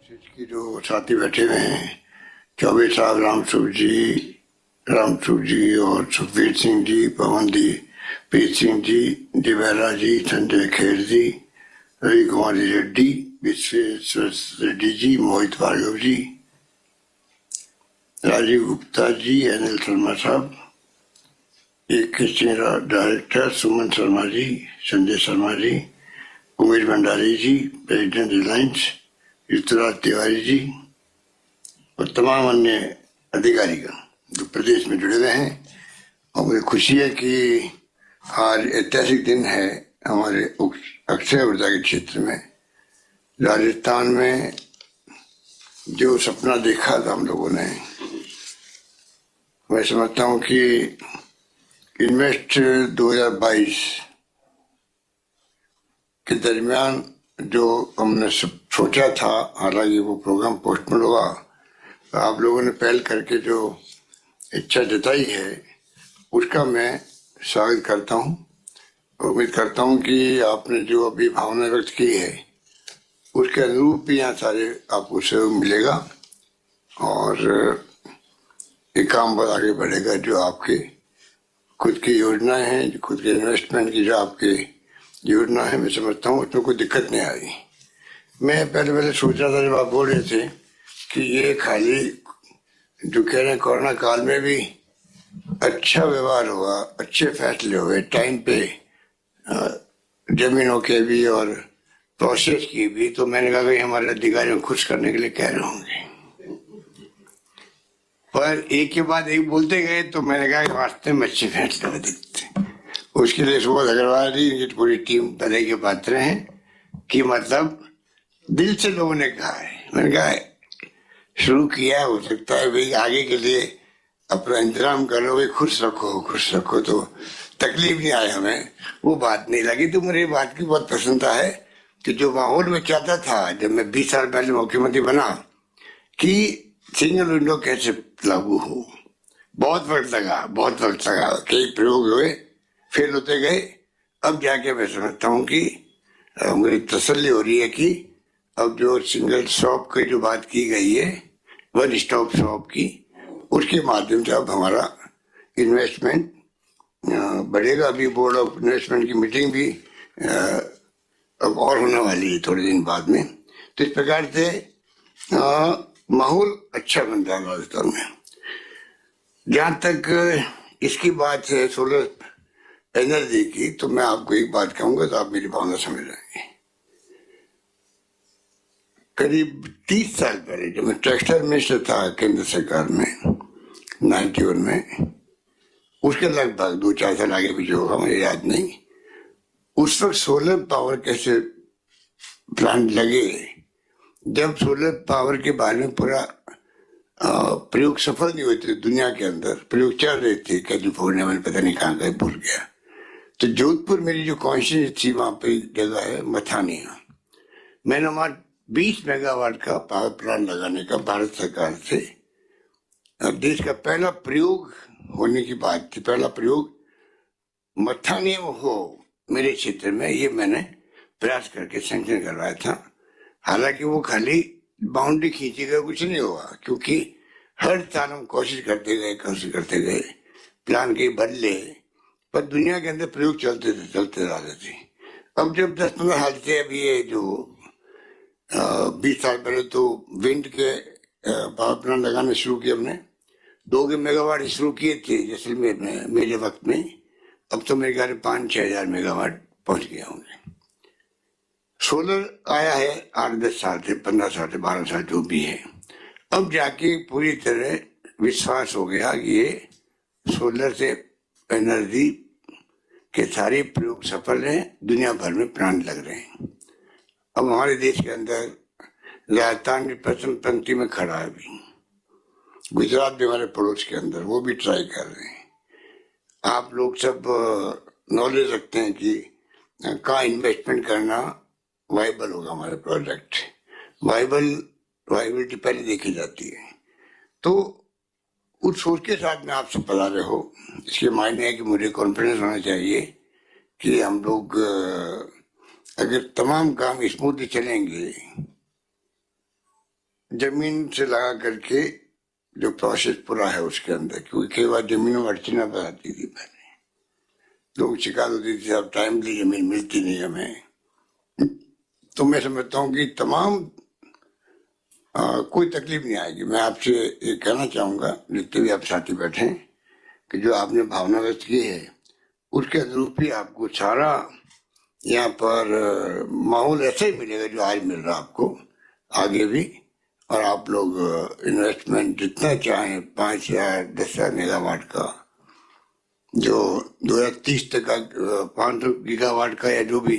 की जो साथी बैठे हुए हैं, चौबे साहब, रामसूख जी और सुखबीर सिंह जी, पवन जी, प्रीत सिंह जी, दिवेरा जी, संजय खेर जी, रवि कुमारी रेड्डी, विश्वेश्वर रेड्डी जी, मोहित भार्गव जी, राजीव गुप्ता जी, अनिल शर्मा साहब, एक डायरेक्टर सुमन शर्मा जी, संजय शर्मा जी, उमेश भंडारी जी, प्रेसिडेंट रिलायंस, ऋतुराज तिवारी जी और तमाम अन्य अधिकारी जो प्रदेश में जुड़े हुए हैं। और मुझे खुशी है कि आज ऐतिहासिक दिन है हमारे अक्षय ऊर्जा के क्षेत्र में। राजस्थान में जो सपना देखा था हम लोगों ने, मैं समझता हूँ कि इन्वेस्ट 2022 के दरमियान जो हमने सोचा था, हालांकि वो प्रोग्राम पोस्टपोन हुआ, आप लोगों ने पहल करके जो इच्छा जताई है उसका मैं स्वागत करता हूँ। उम्मीद करता हूँ कि आपने जो अभी भावना व्यक्त की है उसके अनुरूप यहाँ सारे आपको सहयोग मिलेगा और ये काम बहुत आगे बढ़ेगा। जो आपके खुद की योजनाएं हैं, खुद के इन्वेस्टमेंट की जो आपकी योजना है, मैं समझता हूँ उसमें कोई दिक्कत नहीं आई। मैं पहले सोच रहा था जब आप बोल रहे थे कि ये खाली जो कह रहे हैं कोरोना काल में भी अच्छा व्यवहार हुआ, अच्छे फैसले हुए, टाइम पे जमीनों के भी और प्रोसेस की भी, तो मैंने कहा कि हमारे अधिकारियों को खुश करने के लिए कह रहे होंगे। पर एक के बाद एक बोलते गए तो मैंने कहा कि वास्तव में अच्छे फैसले हुए दिखते। उसके लिए सुबोध अग्रवाल जी, इनकी पूरी टीम बधाई के पात्र हैं कि मतलब दिल से लोगों ने कहा है। मैंने कहा शुरू किया, हो सकता है भाई आगे के लिए अपना इंतजाम करो, भाई खुश रखो तो तकलीफ नहीं आए हमें, वो बात नहीं लगी। तो मुझे बात की बहुत प्रसन्नता है कि जो माहौल में चाहता था जब मैं 20 साल पहले मुख्यमंत्री बना कि सिंगल विंडो कैसे लागू हो, बहुत वक्त लगा, कई प्रयोग हुए, फेल होते गए। अब जाके मैं समझता हूँ कि मुझे तसल्ली हो रही है कि अब जो सिंगल शॉप की जो बात की गई है, वन स्टॉप शॉप की, उसके माध्यम से अब हमारा इन्वेस्टमेंट बढ़ेगा। अभी बोर्ड ऑफ इन्वेस्टमेंट की मीटिंग भी अब और होने वाली है थोड़े दिन बाद में। तो इस प्रकार से माहौल अच्छा बन रहा है राजस्थान में। जहां तक इसकी बात है सोलर एनर्जी की, तो मैं आपको एक बात कहूंगा तो आप मेरी भावना समझ जाएंगे। करीब 30 साल पहले जब मैं टेक्सटाइल मिनिस्टर था केंद्र सरकार में 91 में, उसके लगभग 2-4 साल आगे पीछे होगा, मुझे याद नहीं, उस वक्त सोलर पावर कैसे प्लांट लगे। जब सोलर पावर के बारे में पूरा प्रयोग सफल नहीं हुए थे दुनिया के अंदर, प्रयोग चल रहे थे कैलिफोर्निया में, पता नहीं कहाँ भूल गया। तो जोधपुर मेरी जो कॉन्स्टिट्यूंसी थी, वहां पे जगह है मथानिया, मैंने वहां 20 मेगावाट का पावर प्लांट लगाने का भारत सरकार से देश का पहला प्रयोग होने की बात थी। पहला प्रयोग मथानिया में हो मेरे क्षेत्र में, ये मैंने प्रयास करके सैंक्शन करवाया था। हालांकि वो खाली बाउंड्री खींची गई, कुछ नहीं हुआ, क्योंकि हर साल हम कोशिश करते गए प्लान के बदले, पर दुनिया के अंदर प्रयोग चलते रहते थे। अब जब 10-15 साल से अभी ये जो 20 साल पहले तो विंड के पावर प्लांट लगाने शुरू किए हमने, 2 मेगावाट शुरू किए थे जैसलमेर में मेरे वक्त में। अब तो मेरे ख्याल 5-6 हजार मेगावाट पहुंच गया होंगे। सोलर आया है 8-10 साल से, 15 साल से, 12 साल जो भी है। अब जाके पूरी तरह विश्वास हो गया कि ये सोलर से एनर्जी के सारे प्रयोग सफल हैं, दुनिया भर में प्लांट लग रहे हैं। अब हमारे देश के अंदर राजस्थान की प्रथम पंक्ति में खड़ा है अभी, गुजरात भी हमारे पड़ोस के अंदर, वो भी ट्राई कर रहे हैं। आप लोग सब नॉलेज रखते हैं कि कहाँ इन्वेस्टमेंट करना वाइबल होगा हमारे प्रोजेक्ट। वाइबिलिटी पहले देखी जाती है। तो उस सोच के साथ में आप सब बता रहे हो, इसके मायने है कि मुझे कॉन्फिडेंस होना चाहिए कि हम लोग अगर तमाम काम स्मूथली चलेंगे जमीन से लगा करके जो प्रोसेस पूरा है उसके अंदर, क्योंकि कई बार जमीनों में अड़चना आती थी, पहले लोग शिकायत होती थी अब टाइमली जमीन मिलती नहीं हमें। तो मैं समझता हूँ कि तमाम कोई तकलीफ नहीं आएगी। मैं आपसे ये कहना चाहूंगा, जितने भी आप साथी बैठे हैं, कि जो आपने भावना व्यक्त की है उसके अनुरूप ही आपको सारा यहाँ पर माहौल ऐसा ही मिलेगा जो आज मिल रहा है आपको, आगे भी। और आप लोग इन्वेस्टमेंट जितना चाहें, 5,000 10,000 मेगावाट का, जो 2030 तक का 500 गीगावाट का, या जो भी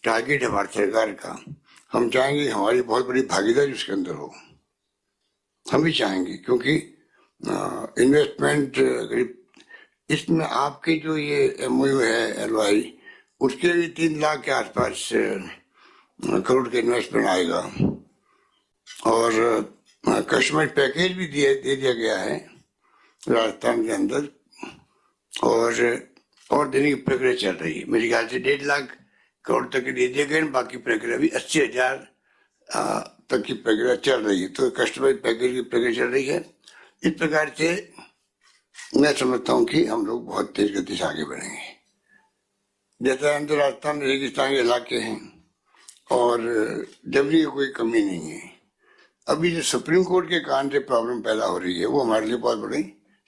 टारगेट है भारत सरकार का, हम चाहेंगे हमारी बहुत बड़ी भागीदारी उसके अंदर हो। हम भी चाहेंगे, क्योंकि इन्वेस्टमेंट करीब इसमें आपके जो ये MOU है LOI, उसके भी 3 लाख के आसपास करोड़ का इन्वेस्टमेंट आएगा। और कस्टमर पैकेज भी दे दिया गया है राजस्थान के अंदर, और देने की प्रक्रिया चल रही है। मेरे ख्याल से 1.5 लाख करोड़ तक के दे दिए गए, बाकी प्रक्रिया भी 80,000 तक की प्रक्रिया चल रही है। तो कस्टमर पैकेज की प्रक्रिया चल रही है। इस प्रकार से मैं समझता हूँ कि हम लोग बहुत तेज गति से आगे बढ़ेंगे। जैसे अंदर राजस्थान में रेगिस्तान के इलाके हैं और जबरी की कोई कमी नहीं है। अभी जो सुप्रीम कोर्ट के कारण से प्रॉब्लम पैदा हो रही है, वो हमारे लिए बहुत बड़ी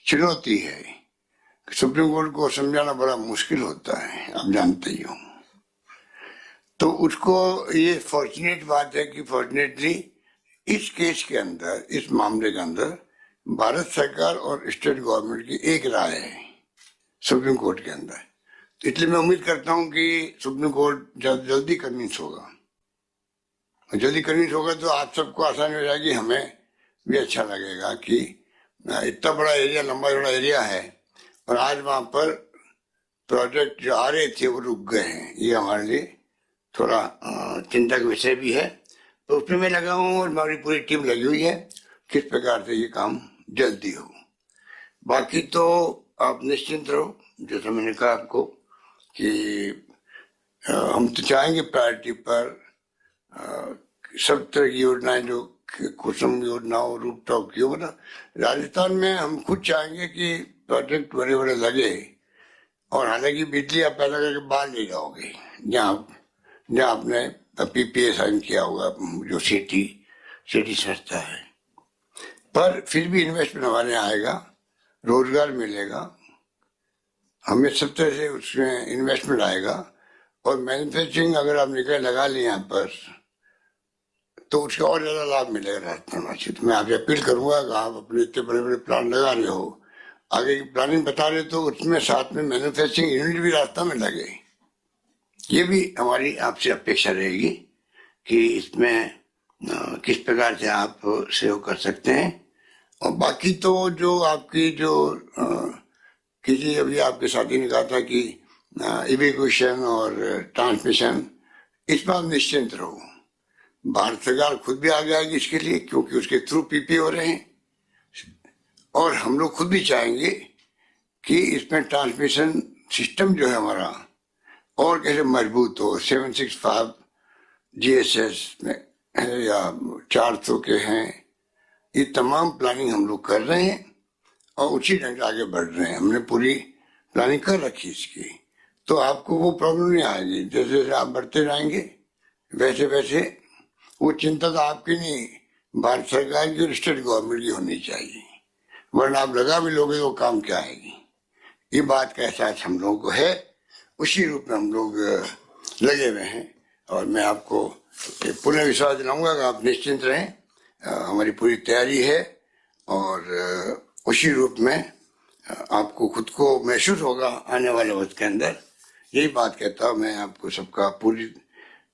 चुनौती है। सुप्रीम कोर्ट को समझाना बड़ा मुश्किल होता है, आप जानते ही हो। तो उसको ये फॉर्चुनेट बात है कि फॉर्चुनेटली इस केस के अंदर, इस मामले के अंदर भारत सरकार और स्टेट गवर्नमेंट की एक राय है सुप्रीम कोर्ट के अंदर। तो इसलिए मैं उम्मीद करता हूं कि सुप्रीम कोर्ट जल्दी कन्विंस होगा। जल्दी कन्विंस होगा तो आप सबको आसानी हो जाएगी, हमें भी अच्छा लगेगा कि इतना बड़ा एरिया, लंबा बड़ा एरिया है, और आज वहां पर प्रोजेक्ट जो आ रहे थे वो रुक गए हैं। ये हमारे लिए थोड़ा चिंता का विषय भी है। तो उसमें मैं लगा हूँ और हमारी पूरी टीम लगी हुई है किस प्रकार से ये काम जल्दी हो। बाकी तो आप निश्चिंत रहो, जैसा मैंने कहा आपको कि हम तो चाहेंगे प्रायोरिटी पर सब तरह की योजनाएं, जो कुसुम योजना हो, रूपटॉप की हो, मतलब राजस्थान में हम खुद चाहेंगे कि प्रोजेक्ट बड़े बड़े लगे। और हालांकि बिजली आप पैदा करके बाहर ले जाओगे, जहाँ आपने PPA साइन किया होगा, जो सिटी संस्था है, पर फिर भी इन्वेस्टमेंट हमारे यहाँ आएगा, रोजगार मिलेगा हमें, सब तरह से उसमें इन्वेस्टमेंट आएगा। और मैन्युफैक्चरिंग अगर आप लगा लें यहाँ पर, तो उसका और ज्यादा लाभ मिलेगा राजस्थान। तो मैं आपसे अपील करूंगा कि आप अपने इतने बड़े बड़े प्लान लगा रहे हो, आगे की प्लानिंग बता रहे, तो उसमें साथ में मैन्युफैक्चरिंग यूनिट भी राजस्थान में लगे। ये भी हमारी आपसे अपेक्षा रहेगी कि इसमें किस प्रकार से आप सहयोग कर सकते हैं। और बाकी तो जो आपकी जो किसी अभी आपके साथी ने कहा था कि इवेक्यूएशन और ट्रांसमिशन, इसमें आप निश्चिंत रहो। भारत सरकार खुद भी आगे आएगी इसके लिए, क्योंकि उसके थ्रू PPA हो रहे हैं। और हम लोग खुद भी चाहेंगे कि इसमें ट्रांसमिशन सिस्टम जो है हमारा और कैसे मजबूत हो। 765 GSS में है या 400 के हैं, ये तमाम प्लानिंग हम लोग कर रहे हैं और उसी ढंग से आगे बढ़ रहे हैं। हमने पूरी प्लानिंग कर रखी इसकी, तो आपको वो प्रॉब्लम नहीं आएगी। जैसे जैसे आप बढ़ते जाएंगे वैसे वैसे वो चिंता तो आपकी नहीं, भारत सरकार की और स्टेट गवर्नमेंट की होनी चाहिए, वरना आप लगा भी लोगे तो काम क्या आएगी। ये बात का एहसास हम लोगों को है, उसी रूप में हम लोग लगे हुए हैं। और मैं आपको पुनः विश्वास दिलाऊंगा कि आप निश्चिंत रहें, हमारी पूरी तैयारी है। और उसी रूप में आपको खुद को महसूस होगा आने वाले वक्त के अंदर। यही बात कहता हूँ मैं आपको सबका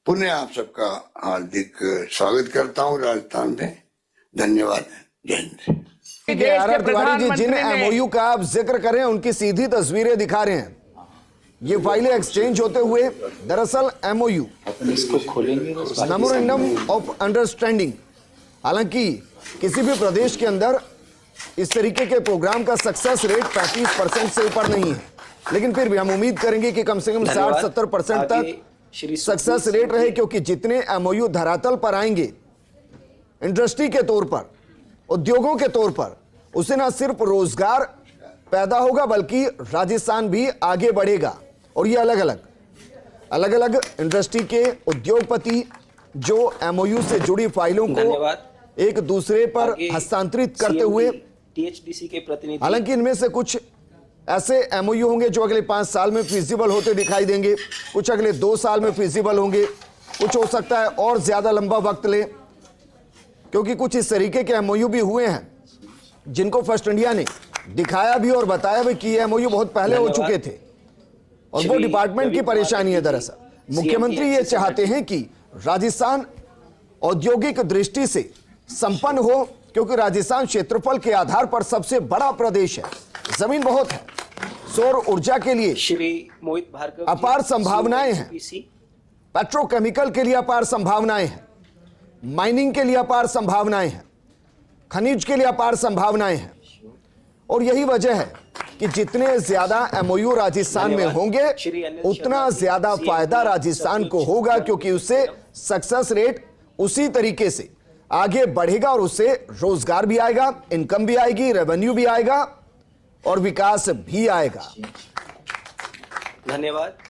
पुनः आप सबका हार्दिक स्वागत करता हूँ राजस्थान में। धन्यवाद, जय हिंद। आर तिवारी जी, जिन MOU का आप जिक्र करें उनकी सीधी तस्वीरें दिखा रहे हैं। ये फाइलें एक्सचेंज होते हुए, दरअसल MOU मेमोरेंडम ऑफ अंडरस्टैंडिंग। हालांकि किसी भी प्रदेश के अंदर इस तरीके के प्रोग्राम का सक्सेस रेट 35% से ऊपर नहीं है, लेकिन फिर भी हम उम्मीद करेंगे कि कम से कम 60-70% तक सक्सेस रेट रहे, क्योंकि जितने MOU धरातल पर आएंगे इंडस्ट्री के तौर पर, उद्योगों के तौर पर, उसे न सिर्फ रोजगार पैदा होगा बल्कि राजस्थान भी आगे बढ़ेगा। और ये अलग अलग इंडस्ट्री के उद्योगपति जो एमओयू से जुड़ी फाइलों को एक दूसरे पर हस्तांतरित करते हुए, टीएचडीसी के प्रतिनिधि, हालांकि इनमें से कुछ ऐसे एमओयू होंगे जो अगले 5 साल में फिजिबल होते दिखाई देंगे, कुछ अगले 2 साल में फिजिबल होंगे, कुछ हो सकता है और ज्यादा लंबा वक्त ले, क्योंकि कुछ इस तरीके के एमओयू भी हुए हैं जिनको फर्स्ट इंडिया ने दिखाया भी और बताया भी कि ये एमओयू बहुत पहले हो चुके थे और वो डिपार्टमेंट की परेशानी है। दरअसल मुख्यमंत्री ये चाहते हैं कि राजस्थान औद्योगिक दृष्टि से संपन्न हो, क्योंकि राजस्थान क्षेत्रफल के आधार पर सबसे बड़ा प्रदेश है, जमीन बहुत है, सौर ऊर्जा के लिए श्री मोहित भार्गव अपार संभावनाएं हैं, COPC, पेट्रोकेमिकल के लिए अपार संभावनाएं हैं, माइनिंग के लिए अपार संभावनाएं हैं, खनिज के लिए अपार संभावनाएं हैं। और यही वजह है कि जितने ज्यादा एमओयू राजस्थान में होंगे उतना ज्यादा फायदा राजस्थान को होगा, क्योंकि उससे सक्सेस रेट उसी तरीके से आगे बढ़ेगा और उससे रोजगार भी आएगा, इनकम भी आएगी, रेवेन्यू भी आएगा और विकास भी आएगा। धन्यवाद।